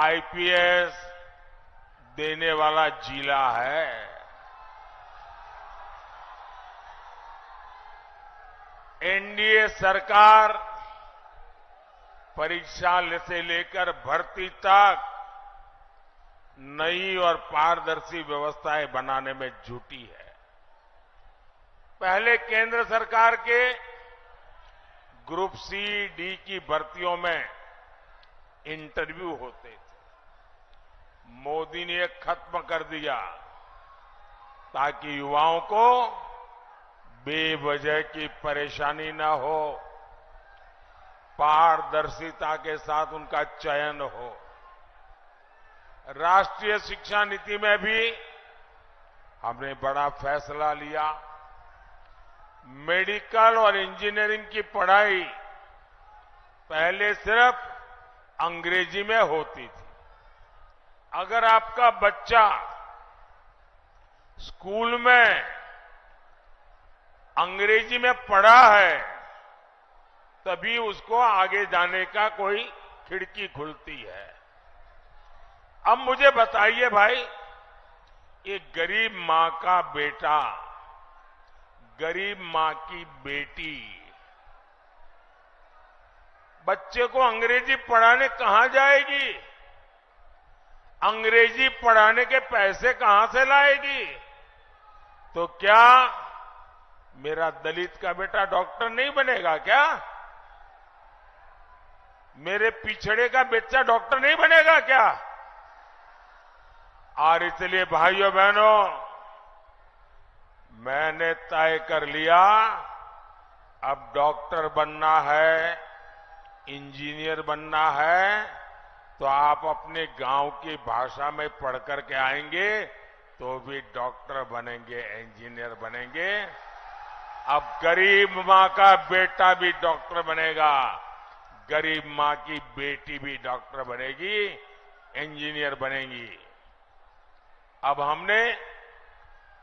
IPS देने वाला जिला है। एनडीए सरकार परीक्षा से लेकर भर्ती तक नई और पारदर्शी व्यवस्थाएं बनाने में जुटी है। पहले केंद्र सरकार के ग्रुप सी डी की भर्तियों में इंटरव्यू होते थे। मोदी ने खत्म कर दिया ताकि युवाओं को बेवजह की परेशानी न हो, पारदर्शिता के साथ उनका चयन हो। राष्ट्रीय शिक्षा नीति में भी हमने बड़ा फैसला लिया। मेडिकल और इंजीनियरिंग की पढ़ाई पहले सिर्फ अंग्रेजी में होती थी। अगर आपका बच्चा स्कूल में अंग्रेजी में पढ़ा है तभी उसको आगे जाने का कोई खिड़की खुलती है। अब मुझे बताइए भाई, एक गरीब मां का बेटा, गरीब मां की बेटी बच्चे को अंग्रेजी पढ़ाने कहां जाएगी? अंग्रेजी पढ़ाने के पैसे कहां से लाएगी? तो क्या मेरा दलित का बेटा डॉक्टर नहीं बनेगा क्या? मेरे पिछड़े का बच्चा डॉक्टर नहीं बनेगा क्या? और इसलिए भाइयों बहनों, मैंने तय कर लिया, अब डॉक्टर बनना है, इंजीनियर बनना है तो आप अपने गांव की भाषा में पढ़ करके आएंगे तो भी डॉक्टर बनेंगे, इंजीनियर बनेंगे। अब गरीब मां का बेटा भी डॉक्टर बनेगा, गरीब मां की बेटी भी डॉक्टर बनेगी, इंजीनियर बनेगी। अब हमने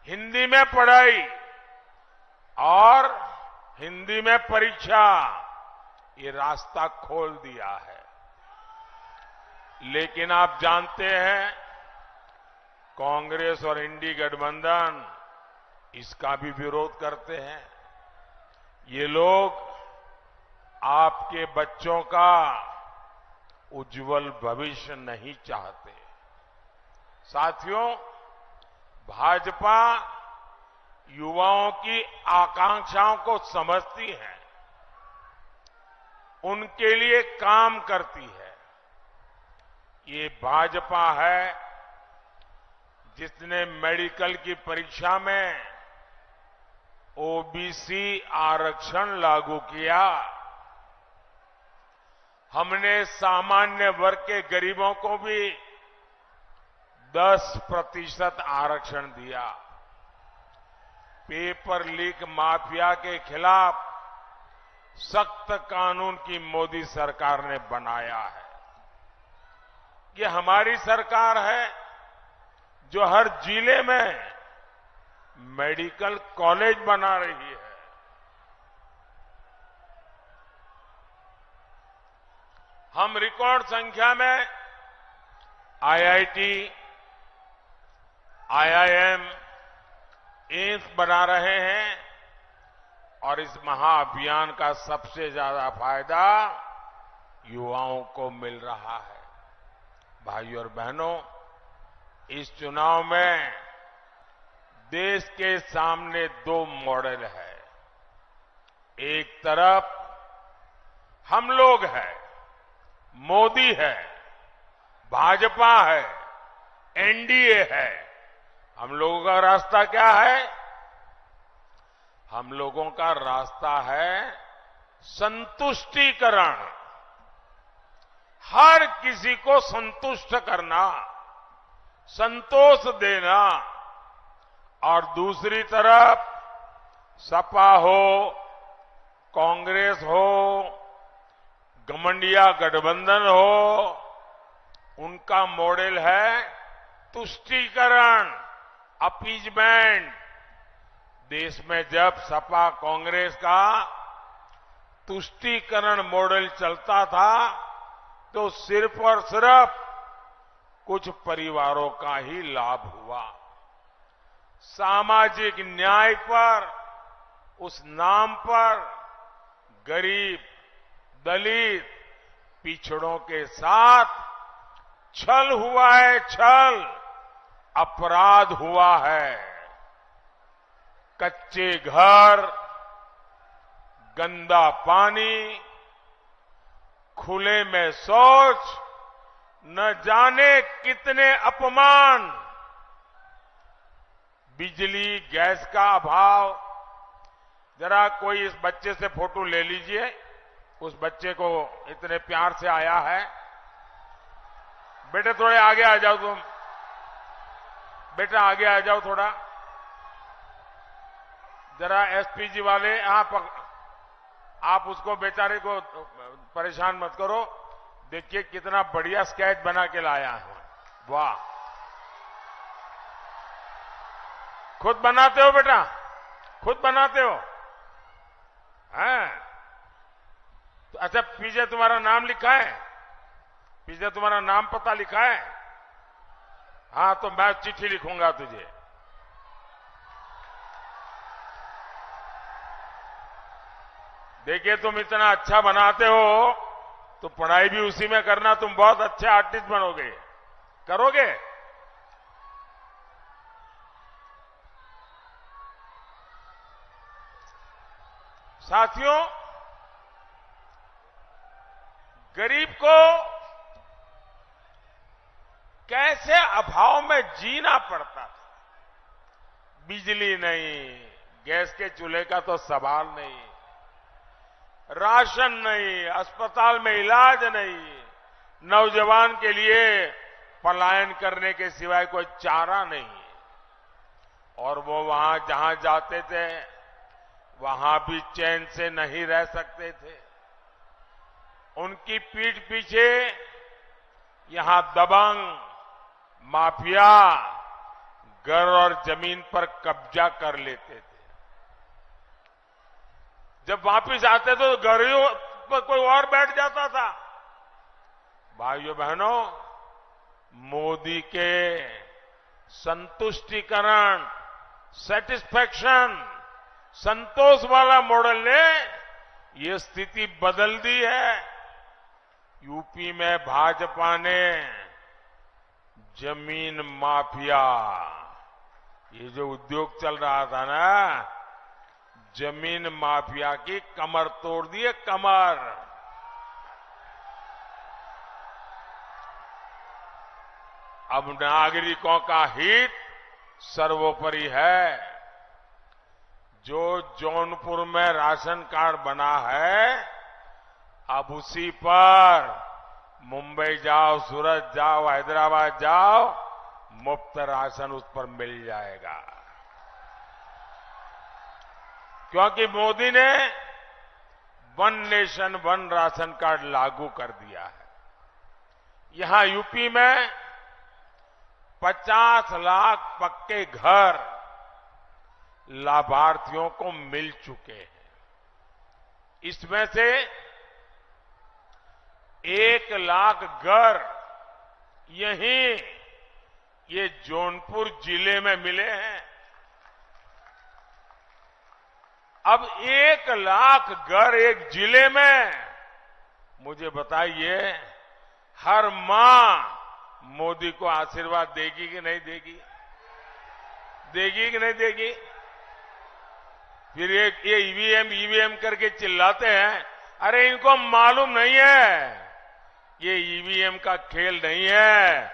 हिंदी में पढ़ाई और हिंदी में परीक्षा, ये रास्ता खोल दिया है। लेकिन आप जानते हैं कांग्रेस और इंडी गठबंधन इसका भी विरोध करते हैं। ये लोग आपके बच्चों का उज्जवल भविष्य नहीं चाहते। साथियों, भाजपा युवाओं की आकांक्षाओं को समझती है, उनके लिए काम करती है। ये भाजपा है जिसने मेडिकल की परीक्षा में ओबीसी आरक्षण लागू किया। हमने सामान्य वर्ग के गरीबों को भी 10% आरक्षण दिया। पेपर लीक माफिया के खिलाफ सख्त कानून की मोदी सरकार ने बनाया है। ये हमारी सरकार है जो हर जिले में मेडिकल कॉलेज बना रही है। हम रिकॉर्ड संख्या में आईआईटी, आईआईएम, एम्स बना रहे हैं और इस महाअभियान का सबसे ज्यादा फायदा युवाओं को मिल रहा है। भाइयों और बहनों, इस चुनाव में देश के सामने दो मॉडल है। एक तरफ हम लोग हैं, मोदी है, भाजपा है, एनडीए है। हम लोगों का रास्ता क्या है? हम लोगों का रास्ता है संतुष्टिकरण, हर किसी को संतुष्ट करना, संतोष देना। और दूसरी तरफ सपा हो, कांग्रेस हो, गठबंधन गठबंधन हो, उनका मॉडल है तुष्टीकरण, अपीजमेंट। देश में जब सपा कांग्रेस का तुष्टीकरण मॉडल चलता था तो सिर्फ और सिर्फ कुछ परिवारों का ही लाभ हुआ। सामाजिक न्याय पर, उस नाम पर गरीब, दलित, पिछड़ों के साथ छल हुआ है, छल, अपराध हुआ है। कच्चे घर, गंदा पानी, खुले में शौच, न जाने कितने अपमान, बिजली, गैस का अभाव। जरा कोई इस बच्चे से फोटो ले लीजिए, उस बच्चे को इतने प्यार से आया है। बेटे थोड़े आगे आ जाओ तुम, बेटा आगे आ जाओ थोड़ा, जरा एसपीजी वाले आप उसको बेचारे को परेशान मत करो। देखिए कितना बढ़िया स्केच बना के लाया है, वाह। खुद बनाते हो बेटा, खुद बनाते हो? हैं? तो अच्छा, पीछे तुम्हारा नाम लिखा है? पीछे तुम्हारा नाम पता लिखा है? हाँ, तो मैं चिट्ठी लिखूंगा तुझे। देखिए तुम इतना अच्छा बनाते हो तो पढ़ाई भी उसी में करना, तुम बहुत अच्छे आर्टिस्ट बनोगे। करोगे? साथियों, गरीब को कैसे अभाव में जीना पड़ता था। बिजली नहीं, गैस के चूल्हे का तो सवाल नहीं, राशन नहीं, अस्पताल में इलाज नहीं, नौजवान के लिए पलायन करने के सिवाय कोई चारा नहीं। और वो वहां जहां जाते थे वहां भी चैन से नहीं रह सकते थे। उनकी पीठ पीछे यहां दबंग, माफिया घर और जमीन पर कब्जा कर लेते थे। जब वापिस आते तो घरों पर कोई और बैठ जाता था। भाइयों बहनों, मोदी के संतुष्टिकरण, सेटिस्फैक्शन, संतोष वाला मॉडल ने ये स्थिति बदल दी है। यूपी में भाजपा ने जमीन माफिया, ये जो उद्योग चल रहा था ना, जमीन माफिया की कमर तोड़ दी है, कमर। अब नागरिकों का हित सर्वोपरि है। जो जौनपुर में राशन कार्ड बना है, अब उसी पर मुंबई जाओ, सूरत जाओ, हैदराबाद जाओ, मुफ्त राशन उस पर मिल जाएगा। क्योंकि मोदी ने one nation one ration card लागू कर दिया है। यहां यूपी में 50 लाख पक्के घर लाभार्थियों को मिल चुके हैं। इसमें से 1 लाख घर यहीं ये जौनपुर जिले में मिले हैं। अब 1 लाख घर एक जिले में, मुझे बताइए हर मां मोदी को आशीर्वाद देगी कि नहीं देगी? देगी कि नहीं देगी? फिर ये ईवीएम करके चिल्लाते हैं, अरे इनको मालूम नहीं है ये ईवीएम का खेल नहीं है,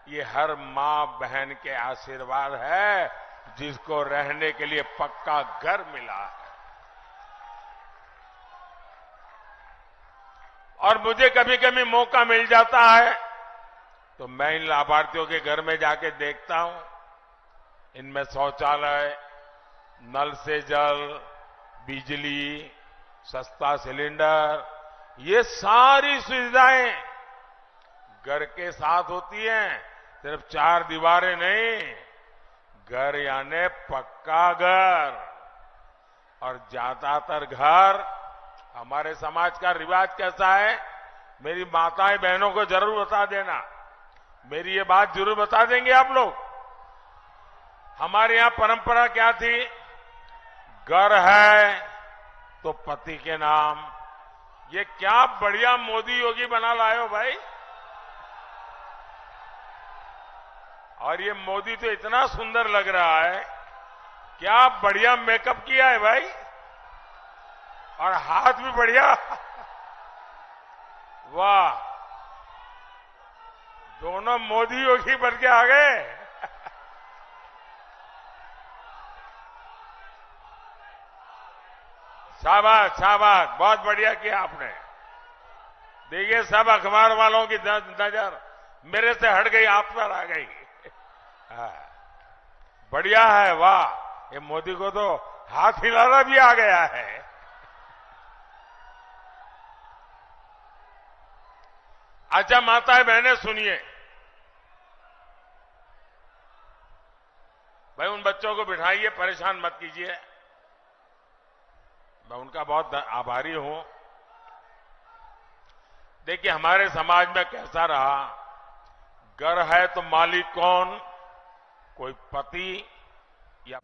ये हर मां बहन के आशीर्वाद है जिसको रहने के लिए पक्का घर मिला है। और मुझे कभी कभी मौका मिल जाता है तो मैं इन लाभार्थियों के घर में जाके देखता हूं। इनमें शौचालय, नल से जल, बिजली, सस्ता सिलेंडर, ये सारी सुविधाएं घर के साथ होती हैं। सिर्फ 4 दीवारें नहीं, घर यानी पक्का घर। और ज्यादातर घर, हमारे समाज का रिवाज कैसा है, मेरी माताएं बहनों को जरूर बता देना, मेरी ये बात जरूर बता देंगे आप लोग। हमारे यहां परंपरा क्या थी? घर है तो पति के नाम। ये क्या बढ़िया मोदी योगी बना लाए हो भाई। और ये मोदी तो इतना सुंदर लग रहा है, क्या बढ़िया मेकअप किया है भाई, और हाथ भी बढ़िया। वाह, दोनों मोदी योगी बन के आ गए। शाबाश शाबाश, बहुत बढ़िया किया आपने। देखिए, सब अखबार वालों की नजर मेरे से हट गई, आप पर आ गई। बढ़िया है, वाह। ये मोदी को तो हाथ हिलाना भी आ गया है। अच्छा माताएं बहनें सुनिए, भाई उन बच्चों को बिठाइए, परेशान मत कीजिए। मैं उनका बहुत आभारी हूं। देखिए, हमारे समाज में कैसा रहा, घर है तो मालिक कौन? कोई पति या